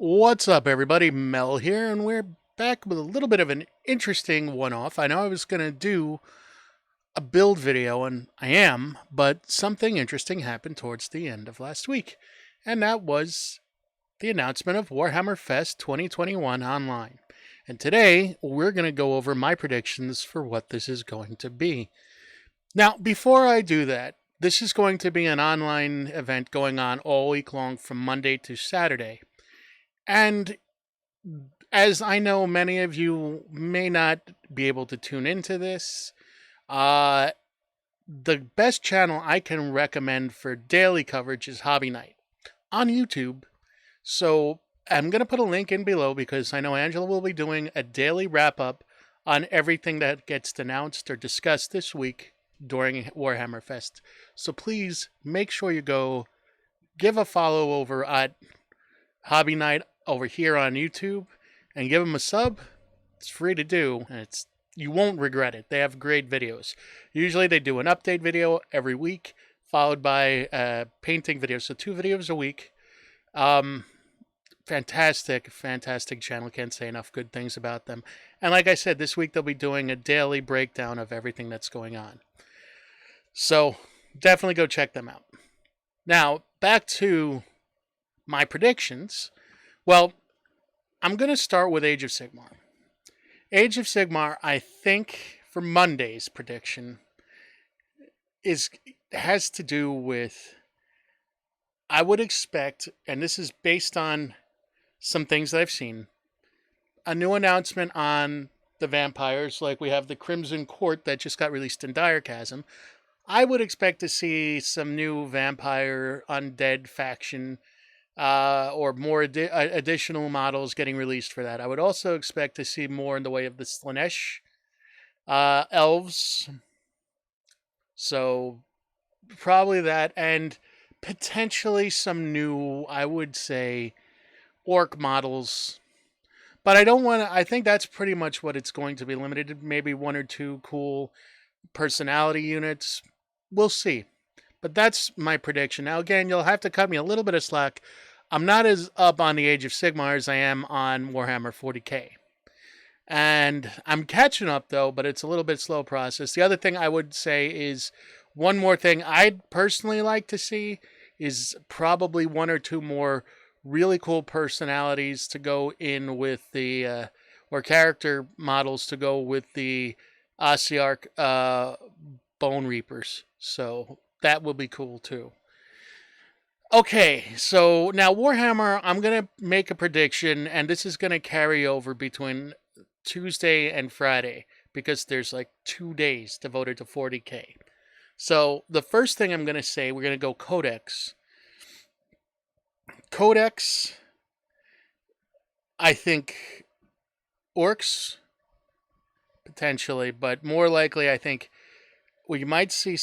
What's up, everybody? Mel here, and we're back with a little bit of an interesting one-off. I know I was going to do a build video, and I am, but something interesting happened towards the end of last week, and that was the announcement of Warhammer Fest 2021 online. And today, we're going to go over my predictions for what this is going to be. Now, before I do that, this is going to be an online event going on all week long from Monday to Saturday. And as I know many of you may not be able to tune into this, uh, the best channel I can recommend for daily coverage is Hobby Night on YouTube. So I'm going to put a link in below because I know Angela will be doing a daily wrap up on everything that gets announced or discussed this week during Warhammer Fest. So please make sure you go give a follow over at Hobby Night over here on YouTube and give them a sub. It's free to do, and you won't regret it. They have great videos. Usually they do an update video every week, followed by a painting video. So 2 videos a week. Fantastic channel. Can't say enough good things about them. And like I said, this week they'll be doing a daily breakdown of everything that's going on. So definitely go check them out. Now, back to my predictions. Well, I'm going to start with Age of Sigmar. Age of Sigmar, I think, for Monday's prediction, has to do with, I would expect, and this is based on some things that I've seen, a new announcement on the vampires, like we have the Crimson Court that just got released in Dire Chasm. I would expect to see some new vampire undead faction or more additional models getting released for that. I would also expect to see more in the way of the Slaanesh elves. So probably that, and potentially some new, I would say, orc models. But I think that's pretty much what it's going to be limited to. Maybe 1 or 2 cool personality units. We'll see. But that's my prediction. Now, again, you'll have to cut me a little bit of slack. I'm not as up on the Age of Sigmar as I am on Warhammer 40k. And I'm catching up, though, but it's a little bit slow process. The other thing I would say is one more thing I'd personally like to see is probably 1 or 2 more really cool personalities to go in with the, or character models to go with the Ossiarch Bone Reapers. So that will be cool, too. Okay, so now Warhammer, I'm going to make a prediction, and this is going to carry over between Tuesday and Friday, because there's like 2 days devoted to 40k. So the first thing I'm going to say, we're going to go Codex. Codex, I think orcs, potentially, but more likely I think we might see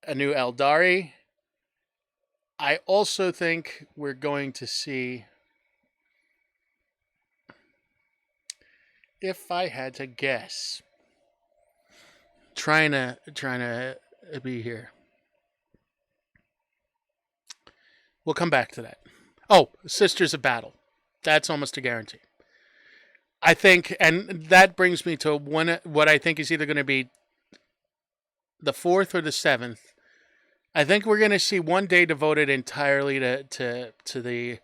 a new Eldari. I also think we're going to see, if I had to guess, trying to be here. We'll come back to that. Oh, Sisters of Battle. That's almost a guarantee. I think, and that brings me to what I think is either going to be the 4th or the 7th. I think we're going to see 1 day devoted entirely to the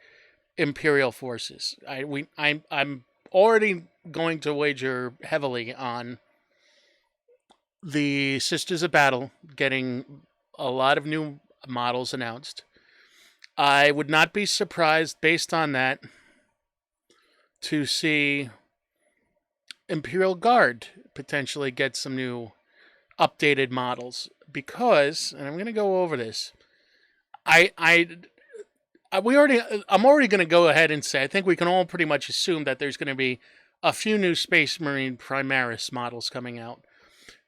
Imperial forces. I'm already going to wager heavily on the Sisters of Battle getting a lot of new models announced. I would not be surprised, based on that, to see Imperial Guard potentially get some new updated models, because, and I'm going to go over this, I'm already going to go ahead and say I think we can all pretty much assume that there's going to be a few new Space Marine Primaris models coming out.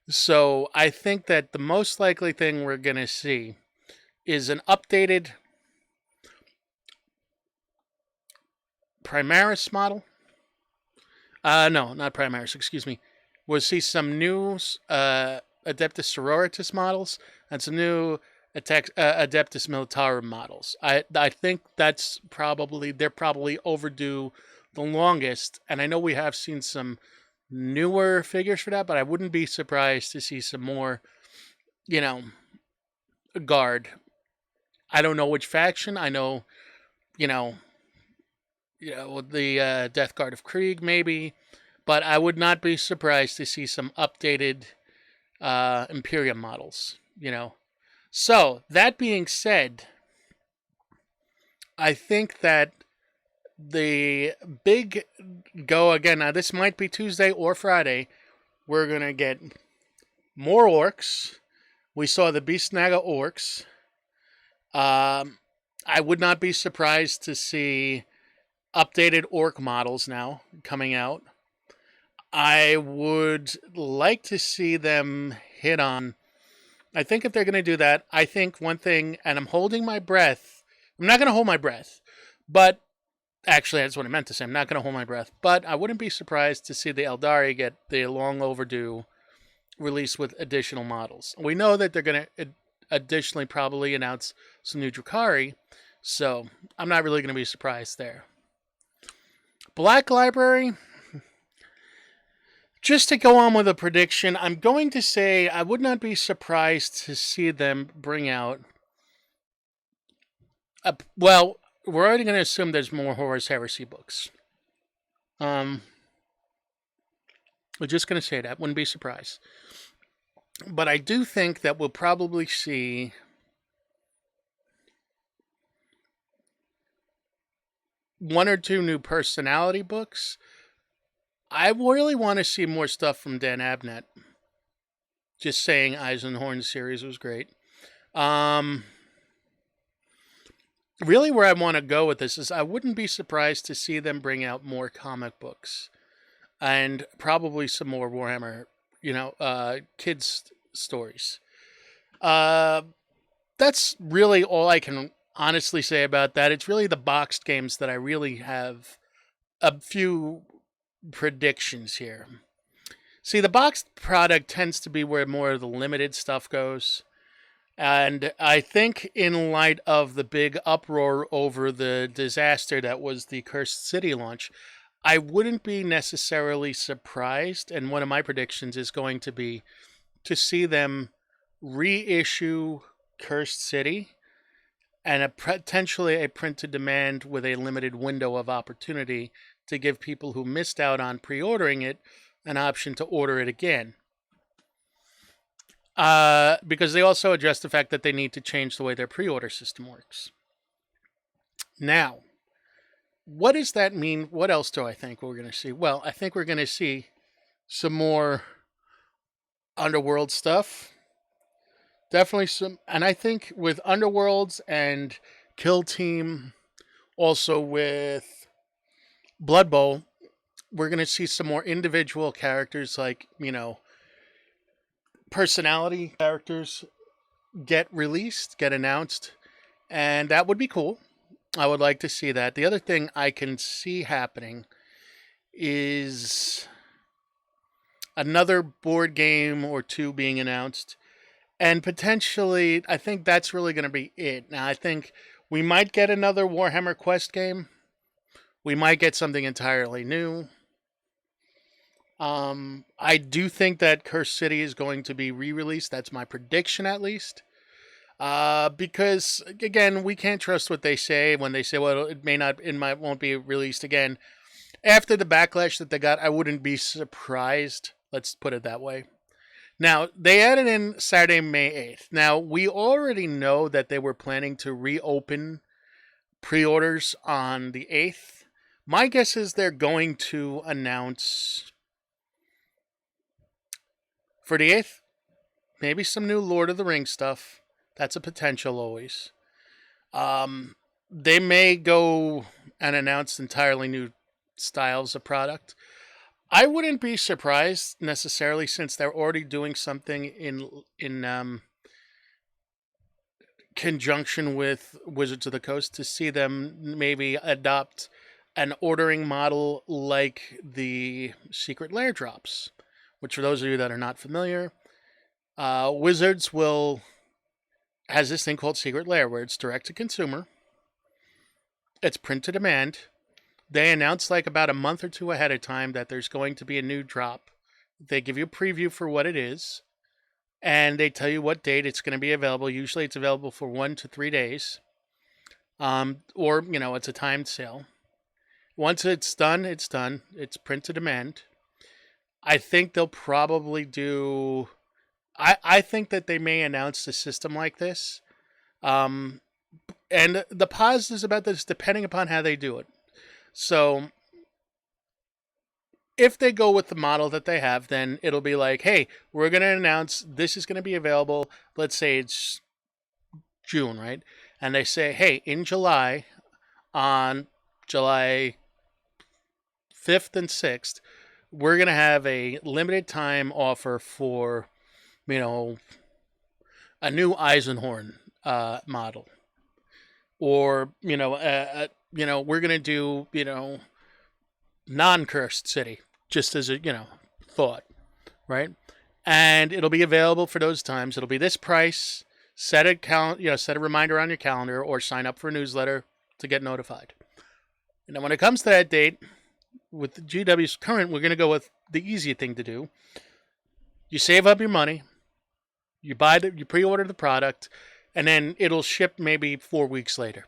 So I think that the most likely thing we're going to see is an updated Primaris model. No, not Primaris, excuse me. We'll see some new Adeptus Sororitas models and some new Adeptus Militarum models. I think they're probably overdue the longest, and I know we have seen some newer figures for that, but I wouldn't be surprised to see some more, you know, guard. I don't know which faction. I know, you know, the Death Guard of Krieg maybe, but I would not be surprised to see some updated Imperium models. So that being said, I think that the big go again. Now this might be Tuesday or Friday. We're gonna get more orcs. We saw the Beast Naga orcs. I would not be surprised to see updated orc models now coming out. I would like to see them hit on. I think if they're going to do that, I think one thing, and I'm holding my breath. I'm not going to hold my breath, but actually, that's what I meant to say. I'm not going to hold my breath, but I wouldn't be surprised to see the Eldari get the long overdue release with additional models. We know that they're going to additionally probably announce some new Drukhari, so I'm not really going to be surprised there. Black Library, just to go on with a prediction, I'm going to say I would not be surprised to see them bring out. Well, we're already going to assume there's more Horus Heresy books. We're just going to say that. Wouldn't be surprised. But I do think that we'll probably see one or two new personality books. I really want to see more stuff from Dan Abnett. Just saying, Eisenhorn series was great. Really, where I want to go with this is I wouldn't be surprised to see them bring out more comic books and probably some more Warhammer, kids' stories. That's really all I can honestly say about that. It's really the boxed games that I really have a few predictions here. See, the boxed product tends to be where more of the limited stuff goes. And I think in light of the big uproar over the disaster that was the Cursed City launch, I wouldn't be necessarily surprised, and one of my predictions is going to be to see them reissue Cursed City and potentially a print to demand with a limited window of opportunity to give people who missed out on pre-ordering it an option to order it again. Because they also address the fact that they need to change the way their pre-order system works. Now, what does that mean? What else do I think we're going to see? Well, I think we're going to see some more Underworld stuff. Definitely some, and I think with Underworlds and Kill Team, also with Blood Bowl, we're going to see some more individual characters like, personality characters get released, get announced, and that would be cool. I would like to see that. The other thing I can see happening is another board game or two being announced, and potentially, I think that's really going to be it. Now, I think we might get another Warhammer Quest game. We might get something entirely new. I do think that Cursed City is going to be re-released. That's my prediction, at least. Because again, we can't trust what they say when they say, "Well, won't be released again." After the backlash that they got, I wouldn't be surprised. Let's put it that way. Now, they added in Saturday, May 8th. Now, we already know that they were planning to reopen pre-orders on the 8th. My guess is they're going to announce for the 8th, maybe some new Lord of the Rings stuff. That's a potential always. They may go and announce entirely new styles of product. I wouldn't be surprised necessarily, since they're already doing something in conjunction with Wizards of the Coast, to see them maybe adopt an ordering model like the Secret Lair drops, which for those of you that are not familiar, Wizards will has this thing called Secret Lair, where it's direct to consumer. It's print to demand. They announce like about a month or two ahead of time that there's going to be a new drop. They give you a preview for what it is, and they tell you what date it's going to be available. Usually it's available for 1 to 3 days. Or, it's a timed sale. Once it's done, it's done. It's print to demand. I think they'll probably do. I think that they may announce the system like this. And the positives about this, depending upon how they do it. So, if they go with the model that they have, then it'll be like, hey, we're going to announce this is going to be available. Let's say it's June, right? And they say, hey, in July, on July 5th and 6th, we're going to have a limited time offer for, a new Eisenhorn model. Or, we're going to do, non-cursed city, just as a, thought, right? And it'll be available for those times. It'll be this price. Set a reminder on your calendar or sign up for a newsletter to get notified. And then when it comes to that date, with the GW's current, we're going to go with the easy thing to do. You save up your money, you pre-order the product, and then it'll ship maybe 4 weeks later.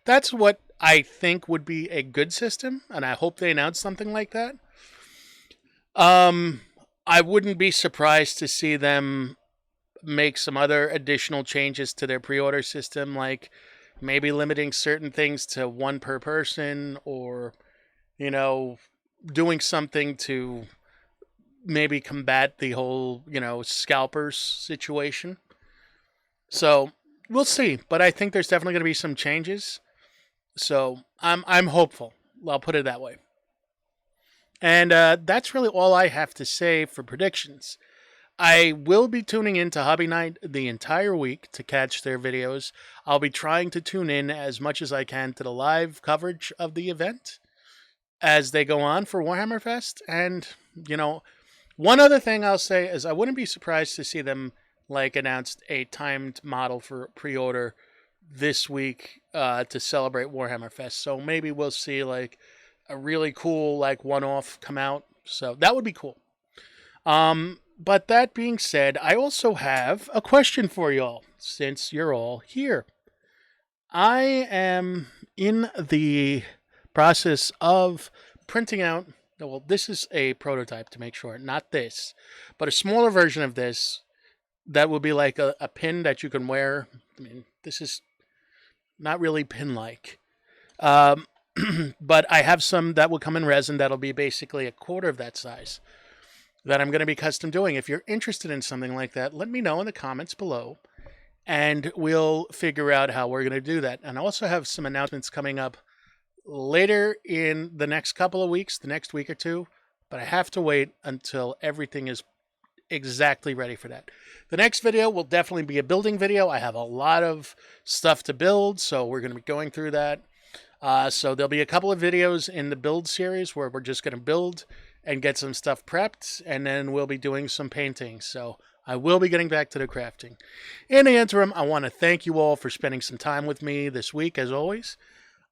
That's what I think would be a good system, and I hope they announce something like that. I wouldn't be surprised to see them make some other additional changes to their pre-order system, like maybe limiting certain things to one per person, or, doing something to maybe combat the whole, scalpers situation. So we'll see, but I think there's definitely going to be some changes. So I'm hopeful. I'll put it that way. And that's really all I have to say for predictions. I will be tuning in to Hobby Night the entire week to catch their videos. I'll be trying to tune in as much as I can to the live coverage of the event as they go on for Warhammer Fest. And, one other thing I'll say is I wouldn't be surprised to see them announce a timed model for pre-order this week to celebrate Warhammer Fest. So maybe we'll see a really cool one-off come out. So that would be cool. But that being said, I also have a question for y'all, since you're all here. I am in the process of printing out, well, this is a prototype to make sure, not this, but a smaller version of this that will be like a pin that you can wear. I mean, this is not really pin-like. But I have some that will come in resin that'll be basically a quarter of that size, that I'm going to be custom doing. If you're interested in something like that, let me know in the comments below, and we'll figure out how we're going to do that. And I also have some announcements coming up later in the next couple of weeks, the next week or two, but I have to wait until everything is exactly ready for that. The next video will definitely be a building video. I have a lot of stuff to build, so we're going to be going through that. So there'll be a couple of videos in the build series where we're just going to build and get some stuff prepped, and then we'll be doing some painting. So I will be getting back to the crafting. In the interim, I want to thank you all for spending some time with me this week, as always.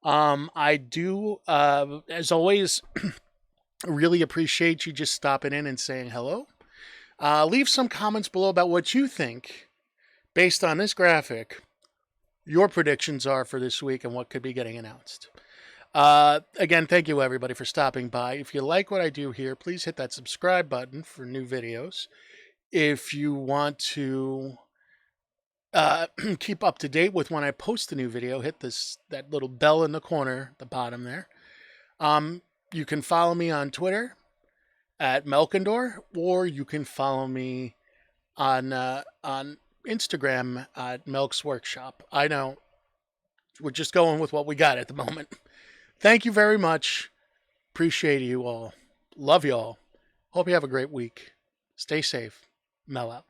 I do, as always, really appreciate you just stopping in and saying hello. Leave some comments below about what you think, based on this graphic, your predictions are for this week and what could be getting announced. Again, thank you everybody for stopping by. If you like what I do here, please hit that subscribe button for new videos. If you want to keep up to date with when I post a new video, hit that little bell in the corner, the bottom there. You can follow me on Twitter at Melkendor, or you can follow me on Instagram at Melk's Workshop. I know we're just going with what we got at the moment. Thank you very much. Appreciate you all. Love you all. Hope you have a great week. Stay safe. Mel out.